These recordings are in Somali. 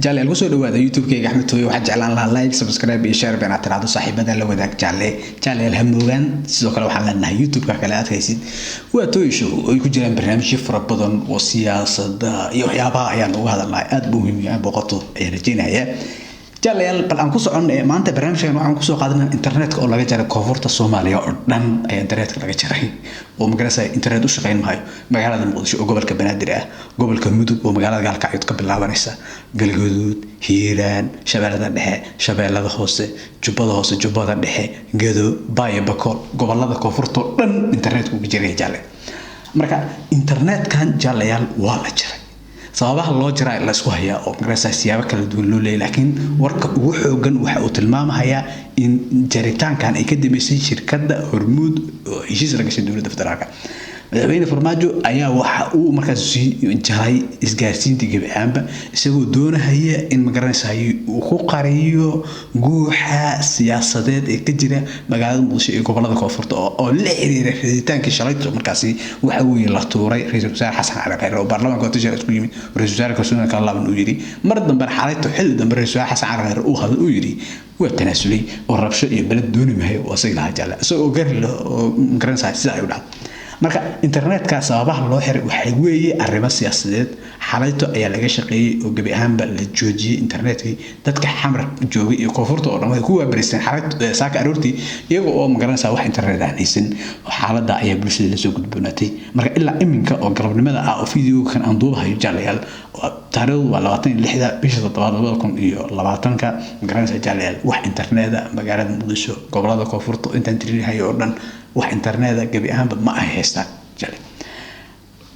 جعل الوصول هذا يوتيوب كي أحمد توي واحد جعل الله لايك سبسكرايب يشارك بين اعتراض صاحب بدل لو ذاك جعل الهموغان سوق لو حنا يوتيوب ككلات هيسيد وتوي شو يكون جرام برنامج فرق بدن وسياسة يحيابها يعني وهذا الله أدبو مهم بقطه رجينا يا جعل بل أنكسو عن ما أنت برنامج أنو أنكسو قادنا إنترنت ولا جرى كوفرت الصومالية أردن أي إنترنت كلا جرى ومجلسة إنترنت وش غين ماي مجال المقدس وقبل كبنادر قبل كمدود ومجال قال كعيد قبل لابنسا قال جدود هيران شباب الدحى شباب هذا خاصة جبادة الدحى جدو باي بكر قبل هذا كوفرت أردن إنترنت وبيجري جعل مركا إنترنت كان جعل ولا جرى sababaha loo jiraa la isku hayaa oo magarasa siyaabo kala duwan loo leeyahay laakiin warka ugu xoogan waxa uu tilmaamayaa in jaritaankan ay ka dambeysay shirkadda Hormuud oo heshiis la gashay dawladda federaalka madaxweyne Farmaajo ayaa waxa uu markaas jaray isgaarsiinta gabaanba isagoo doonaya in magarasa uu ku qariyo guuxa siyaasadeed ee ka jira magaalada Muqdisho ee gobolada koonfurta oo la xiriira xidhitaanka shalayto markaasi waxa uu la tuuray ra'iisul wasaare Xasan Cali Khayre oo baarlamaanka uu isku yimid ra'iisul wasaare Kalsoon ka laaban uu yiri mar dambe xalayto xilli dambe ra'iisul wasaare Xasan Cali Khayre uu hadal uu yiri waa tanaasulay oo rabsho iyo balad dooni mahay oo asagna jala isagoo garlo oo magarasa sida ay u dhacday marka internetka sababaha loo xiray waxay weeye arrimo siyaasadeed xalayto ayaa laga shaqeeyay oo gabi ahaanba la joojiyay internetka dadka xamar joogay iyo koonfurta oo dhammaan kuwa bariistan xalayto saaka aroortii iyaga oo magaranaysa wax internet aan haysan xaaladda ayaa bulshada la soo gudboonatay marka ilaa iminka oo galabnimada ah oo video kan aan duubahayo jalayaal taariikhdu waa 26 bisha 2020 magaranaysa jalayaal wax internet magaalada Muqdisho gobolada koonfurta intaan tirinahay oo dhan wax internet gabi ahaanba ma ay haystaan jale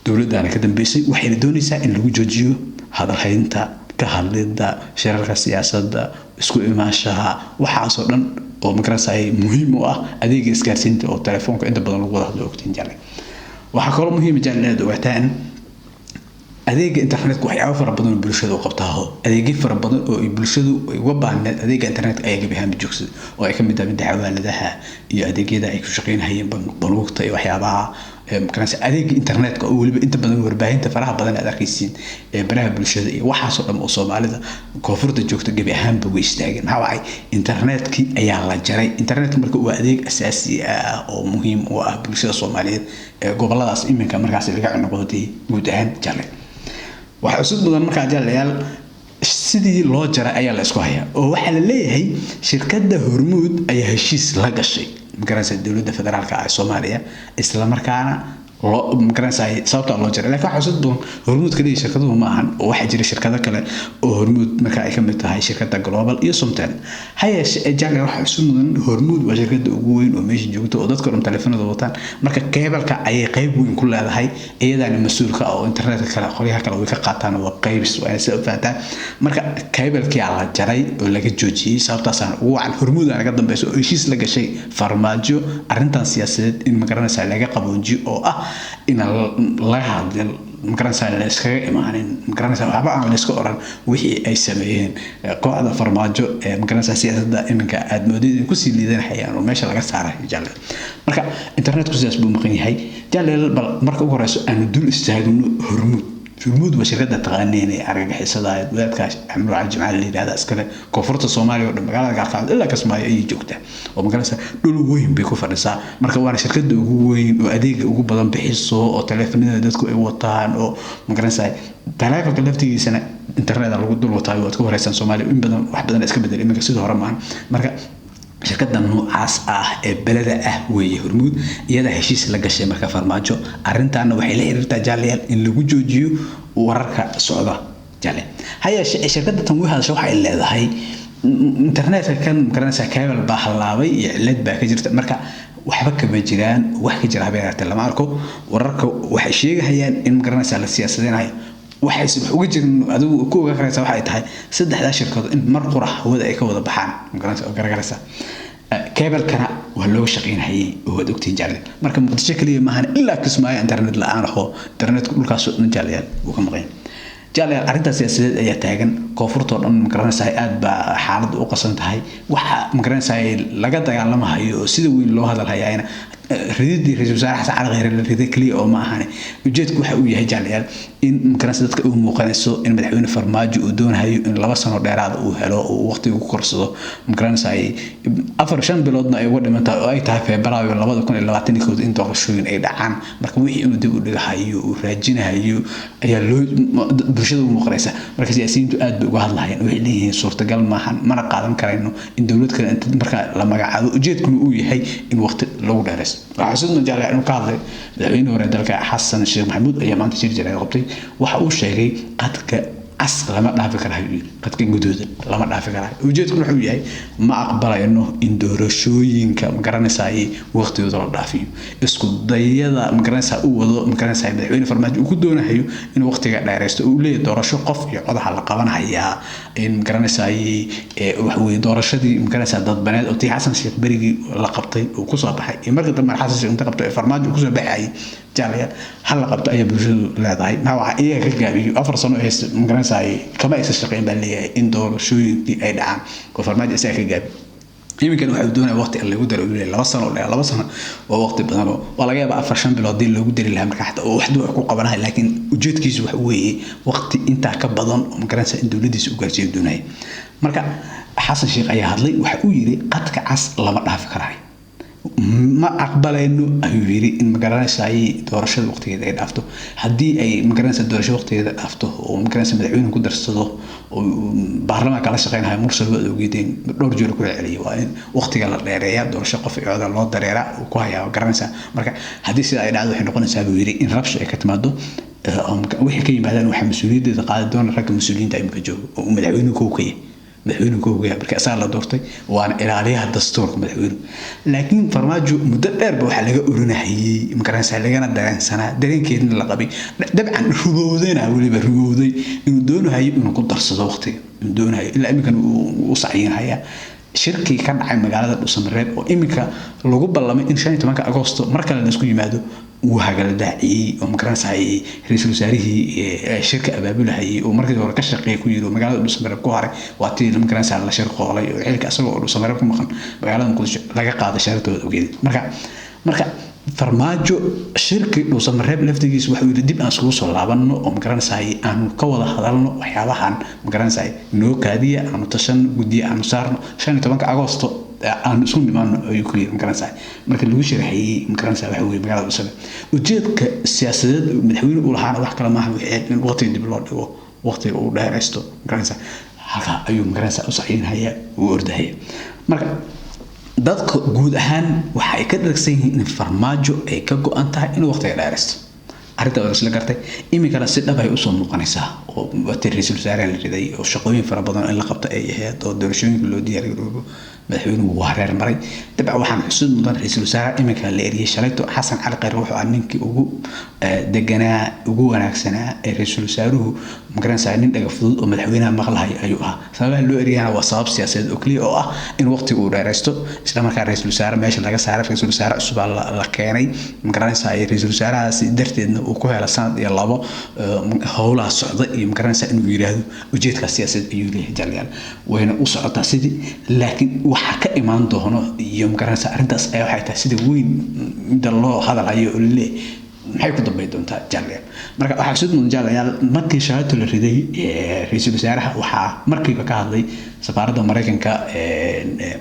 dawladda ka dambeysay waxay doonaysaa in lagu joojiyo hadalhaynta ka hadlida shirarka siyaasadda isku imaanshaha waxaas oo dhan oo magarasa ay muhiim u ah adeegga isgaarsiinta oo telefoonka inta badan lagu wada hadlo ogtiin jale waxa kaloo muhiim jale dawaataan adeegga internetka waxyaabo fara badan oo bulshada u qabtaa adeegyo fara badan oo bulshadu uga baahnaa adeegga internetka ay gabi ahaan joogsan oo ay kamid tahay dacwaaladaha iyo adeegyada ay ku shaqeynayeen banuugta iyo waxyaabaha magarasa adeegga internetka oo waliba inta badan warbaahinta faraha badan aad arkaysiin ee baraha bulshada iyo waxaas oo dhan oo Soomaalida koonfurta joogta gabi ahaan ba istaageen maxaa waay internetkii ayaa la jaray internetka marka uu adeeg asaasi ah oo muhiim u ah bulshada Soomaaliyeed ee goboladaas iminka markaas laga noqday guud ahaan jaray waxa cusub mudan marka jalayaal sidii loo jaray ayaa la isku hayaa oo waxa la leeyahay shirkadda Hormuud ayaa heshiis la gashay magarasa dawladda federaalka ee Soomaaliya isla markaana loo magarasa sababta loo jaray laakiin waxa cusub mudan Hormuud kaliya shirkaduhu ma ahan oo waxa jira shirkado kale oo Hormuud marka ay kamid tahay shirkadda Global iyo Somtel hayeeshe jalayaal waxa cusub mudan Hormuud waa shirkadda ugu weyn oo meesha joogto oo dadka dhan telefoonada wataan marka keebalka ay qayb weyn ku leedahay iyadana mas'uulka oo internetka kala qoryaha kala way ka qaataan oo qaybis waa ay sababtaan marka keebalkii la jaray oo laga joojiyay sababtaas aan ugu wacan Hormuud anaga dambayso oo heshiis la gashay Farmaajo arrintan siyaasadeed in magaranaysa laga qaboojiyo oo ah in la hadal magarasa la iskaga imaanin magarasa waxba aan la iska oran wixii ay sameeyeen kooxda Farmaajo ee magarasa siyaasadda iminka aad moodid ku sii liidanayaan oo meesha laga saaray jale marka internetku sidaas buu maqan yahay jale bal marka ugu horeyso aan dul istaagno Hormuud waa shirkadda taqaaniin ee argagixisada dadka Axmed Cali Jimcaale la yiraahdo askale koonfurta Soomaaliya oo magaalada Galkacyo ilaa Kismaayo ay joogta oo magarasa dhul weyn bay ku fadhisaa marka waa shirkadda ugu weyn oo adeeg ugu badan bixiso oo telefoonada dadku ay wataan oo magarasa telefoonka laftigiisana internet lagu dul wataayo oo ku horeysan Soomaaliya in badan wax badan iska bedel iminka sidoo hore maahan marka shirkadda noocaas ah ee balada ah weeye Hormuud iyada heshiis la gashay marka Farmaajo arrintaana waxay la xiriirtaa jalayaal in lagu joojiyo wararka socda jale hayeeshe shirkadda tan waxay leedahay internetka kan magarasa cable baa halaabay iyo cilad baa ka jirta marka waxba kama jiraan wax ka jira habeerta lama arko wararka waxay sheegayaan in magarasa la siyaasadeenayo waxay wax uga jirin adigu ku oga karaysa waxay tahay saddexda shirkadood in mar qurax wada ay ka wada baxaan magarasa oo gargaraysa keebalkana waa loo shaqeynayay oo wad ogtiin jale marka Muqdisho kaliya maahan ilaa Kismaayo internet la'aan ah internetku dhulkaas oo dhan jalayaal uu ka maqan jalayaal arrintaas siyaasadeed ayaa taagan koonfurta oo dhan magarasa aad ba xaalad u qasan tahay waxa magarasa laga dagaalamayo sida weyn loo hadalhayaa rididii ra-iisul wasaare xasan cali khayre la riday keliya oo ma ahane ujeedku waxa uu yahay jaalyaal in magaranaysa dadka uu muuqanayso in madaxweyne farmaajo uu doonayo in 2 sano dheeraad uu helo oo waqti uu ku korsado magaranaysa ay 4-5 biloodna ay uga dhimantahay oo ay tahay Febraayo 2021 in doorashooyin ay dhacaan marka wixii inuu dib u dhigahayo uu raajinayo ayaa loo bulshada u muuqanaysa marka siyaasiyiintu aad bay uga hadlayaan waxay leeyihiin suurtagal maahan mana qaadan karayno in dawlad kale inta marka la magacaabo ujeedku uu yahay in waqti lagu dheeraysto waxaan jaalay inuu ka hadlay madaxweynaha hore dalka Xasan Sheekh Maxamuud ayaa maanta shir jiray qabtay waxa uu sheegay qadka as lama dhaafi karayo qadka guduudan lama dhaafi karayo ujeedku wuxuu yahay ma aqbalayno in doorashooyinka magaranaysa ay waqtigooda la dhaafiyo isku dayada magaranaysa uu wado magaranaysa madaxweyne farmaajo uu ku doonayo in waqtiga dheeraysto uu leeyahay doorasho qof iyo codaha la qabanaya in magaranaysa ay wax weey doorashadii magaranaysa dad baneed oo tii Xasan Sheekh berigi la qabtay oo ku soo baxay markii dambe Xasan Sheekh inta qabtay farmaajo ku soo baxay jaaliyad hal qabto ayaa bulshadu leedahay ma waxa iyaga ka gaabiyo 4 sano ee magaranaysa kama aysan shaqeyn baa leeyahay in doorashooyinkii ay dhacaan oo farmaajo isaga ka gaabiyo iminkan waxa uu doonaa waqti lagu daro 2 sano dheer 2 sano waa waqti badan oo laga yaabo 4 bilood dil lagu dari lahaa marka xataa wax wax ku qabanahay laakiin ujeedkiisu waxa weeye waqti inta ka badan oo magaranaysa in dawladdiisu u gaarsiiyo doonay marka Xasan Sheekh ayaa hadlay waxa uu yiri qadka cas lama dhaafi karayo ma aqbalayno ayuu yiri in magaranaysa ay doorashada waqtigeeda ay dhaafto hadii ay magaranaysa doorashada waqtigeeda dhaafto oo magaranaysa madaxweynuhu ku darsado oo baarlamaanka la shaqeynayo mursal wada ogeedeen dhowr jeer ku celiyay waa in waqtiga la dheereeyo doorasho qof iyo cod loo dareera ku hayaa garanaysa marka hadii sida ay dhacdo waxay noqonaysaa buu yiri in rabsho ay ka timaado wixii ka yimaadaan waxa mas'uuliyadda qaadi doona ragga mas'uuliyiinta ay ka joogo oo madaxweynuhu ku kayay madaxweynuhu ku hogaamiyo marka asaga la doortay waana ilaaliyaha dastuurka madaxweynuhu laakiin farmaajo muddo dheer ba waxa laga oranayay magaranaysa lagana dareensanaa dareenkeedna la qabay dabcan rubowdayna waliba rubowday inuu doonayo inuu ku darsado waqtiga inuu doonayo ilaa iminkan uu saciinaya shirki ka dhacay magaalada Dhuusamareeb oo iminka lagu ballamay in 15 Agoosto marka la isku yimaado uu hagal daaciyay oo magaranaysa ra'iisul wasaarihii shirka abaabulahay oo markii hore ka shaqeeyay ku yiri magaalada Dhuusamareeb ku haray waatii magaranaysa la shir qoolay oo xilka asagoo Dhuusamareeb ku maqan magaalada Muqdisho laga qaaday shartooda ogeed marka farmaajo shirki Dhuusamareeb laftigiisa waxa uu dib aan soo laabano oo magaranaysa aan ka wada hadalno waxyaabahan magaranaysa noo kaadiya aan tashan gudiya aan saarno 15 Agoosto aan isku nimaano ay ku yiri magaranaysa marka lagu sharaxay magaranaysa waxa weey magaalada Dhuusamareeb ujeedka siyaasadeed madaxweynuhu uu lahaa wax kale ma aha in waqti dib loo dhigo waqti uu dheeraysto magaranaysa halka ayuu magaranaysa u saxiinaya uu ordahaya marka dadka guud ahaan waxa ay ka dhagsan yihiin in farmaajo ay ka go'an tahay in waqtiga dheeraysto arrinta oo isla gartay imikana si dhab ay u soo muuqanaysaa oo waqti ra'iisul wasaare la riday oo shaqooyin fara badan in la qabto ay ahayd oo doorashooyinka loo diyaariyay madaxweynuhu waa reer maray dabcan waxaan xusuud mudan ra'iisul wasaare imika la eriyay shalayto Xasan Cali Khayre wuxuu ahaa ninkii ugu deganaa ugu wanaagsanaa ee ra'iisul wasaaruhu magaranaysa nin dhaga fudud oo madaxweynaha maqlahay ayuu ahaa sababaha loo eriyana waa sabab siyaasadeed oo kaliya oo ah in waqtigu uu dheeraysto isla markaa ra'iisul wasaare meesha laga saaray ra'iisul wasaare cusub la keenay magaranaysa ra'iisul wasaarahaasi darteedna uu ku helo sanad iyo 2 howlaha socda iyo magaranaysa inuu yiraahdo ujeedka siyaasadeed ayuu leeyahay jaaliyal wayna u socotaa sidii laakiin waxa ka imaan doono iyo magaranaysa arintaas ay waxay tahay sida weyn inta loo hadalayo oo maxay ku dambeey doontaa jaaliyal marka waxa soo mudan jaaliyal markii shaqada la riday ra'iisul wasaaraha waxa markiiba ka hadlay safaaradda Mareykanka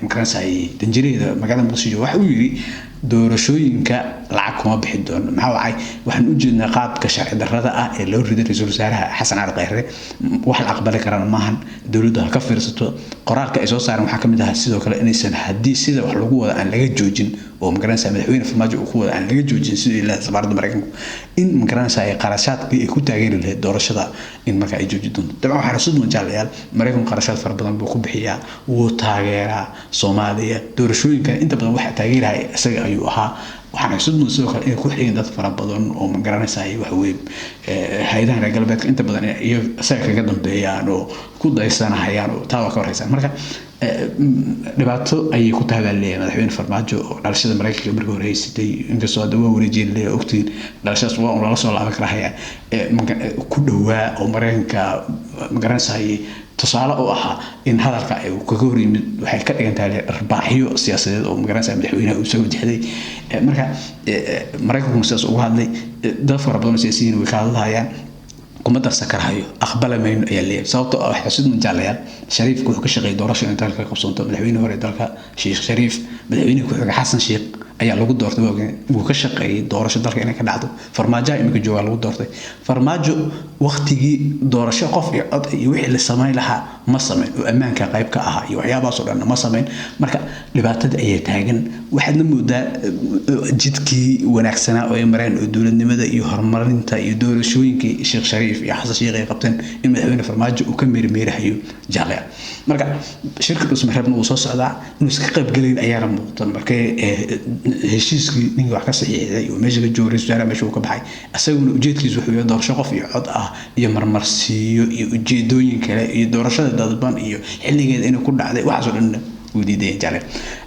magaranaysa danjireeda magaalada Muqdisho waxa uu yiri doorashooyinka lacag kuma bixin doono maxaa wacay waxaan u jeednaa qaabka sharci darrada ah ee loo riday ra'iisul wasaaraha Xasan Cali Khayre wax la aqbali karana maahan dawladda ka fiirsato qoraalka ay soo saareen waxa kamid ah sidoo kale inaysan hadii sida wax lagu wada aan laga joojin oo magaranaysa madaxweyne farmaajo uu ku wada aan laga joojin sidii la safaaradda Mareykanka in magaranaysa ay qarashaadka ay ku taageeri lahayd doorashada in marka ay joojin doonto dabcan waxa rasuul majaalyaal Mareykanka qarashaad fara badan buu ku bixiyaa wuu taageeraa Soomaaliya doorashooyinka inta badan waxa taageeraya isaga ayuu ahaa waxaan xusudno sidoo kale ku xigeen dad fara badan oo magaranaysa wax weey hay'adaha reer galbeedka inta badan iyo isaga kaga dambeeyaan oo ku daysanayaan oo taa ka horeysan marka dhibaato ay ku taagaleeyeen madaxweyne farmaajo oo dhalashada Mareykanka markii hore haystay inkastoo hadda waa wareejin leeyahay ogtiin dhalashadaas waa la soo laaban karaya ku dhawaa oo Mareykanka magaranaysa tusaale oo ahaa in hadalka ay kaga hor yimid waxay ka dhigan tahay arbaaxiyo siyaasadeed oo magaranaysa madaxweynaha uu soo wajahday marka maraykanku sidaas ugu hadlay dad fara badan oo siyaasiyiin way ka hadlayaan kuma darsan karayo aqbala mayno ayaa leeyahay sababtoo ah xusid manjaalayaal shariif wuxuu ka shaqeeyay doorasho in dalka ka qabsanto madaxweynaha hore dalka sheekh shariif madaxweynaha ku xigay xasan sheekh ayaa lagu doortay wuu ka shaqeeyay doorasho dalka inay ka dhacdo farmaajo imika jooga lagu doortay farmaajo waqtigii doorasho qof iyo cod iyo wixii la sameyn lahaa ma sameyn oo ammaanka qayb ka ahaa iyo waxyaabahaas oo dhan ma sameyn marka dhibaatada ayay taagan waxaadna moodaa jidkii wanaagsanaa oo ay mareen oo dowladnimada iyo horumarinta iyo doorashooyinkii sheekh shariif iyo xasan sheekh ay qabteen in madaxweyne farmaajo uu ka meermeerahayo jaalaya marka shirka dhusmareebna uu soo socdaa inuu iska qayb galayn ayaana muuqata markay heshiiskii ninka wax ka saxiixday oo meesha la joogay wasaaraha meesha uu ka baxay asaguna ujeedkiisu wuxuu yahay doorasho qof iyo cod ah iyo marmarsiyo iyo ujeedooyin kale iyo doorashada dadban iyo xilligeeda inay ku dhacday waxaas oo dhan uu diiday jaalay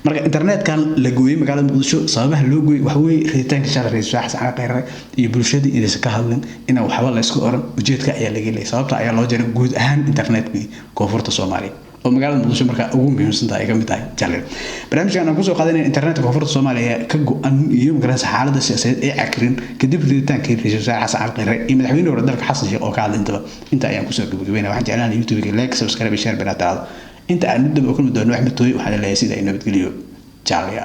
marka internetkan la gooyay magaalada muqdisho sababaha loo gooyay waxa weeye reetaanka shalay ra'iisul wasaare qeyre iyo bulshada inaysan ka hadlin in waxba la isku oran ujeedka ayaa laga leeyahay sababta ayaa loo jaray guud ahaan internetkii koonfurta Soomaaliya oo magaalada muqdisho marka ugu muhiimsan tahay ka mid tahay jaalay barnaamijkan aan ku soo qaadanay internetka koonfurta Soomaaliya ka go'an iyo magaranaysa xaaladda siyaasadeed ee cakrin kadib reetaanka ra'iisul wasaare xasan qeyre iyo madaxweynaha hore dalka xasan sheekh oo ka hadlay inta ayaan ku soo gabagabeynaa waxaan jeclaan YouTube-ga like subscribe share banaataada inta aan dib u kulmi doono Axmed Tooy waxaan leeyahay sida ay nabadgeliyo jaalaya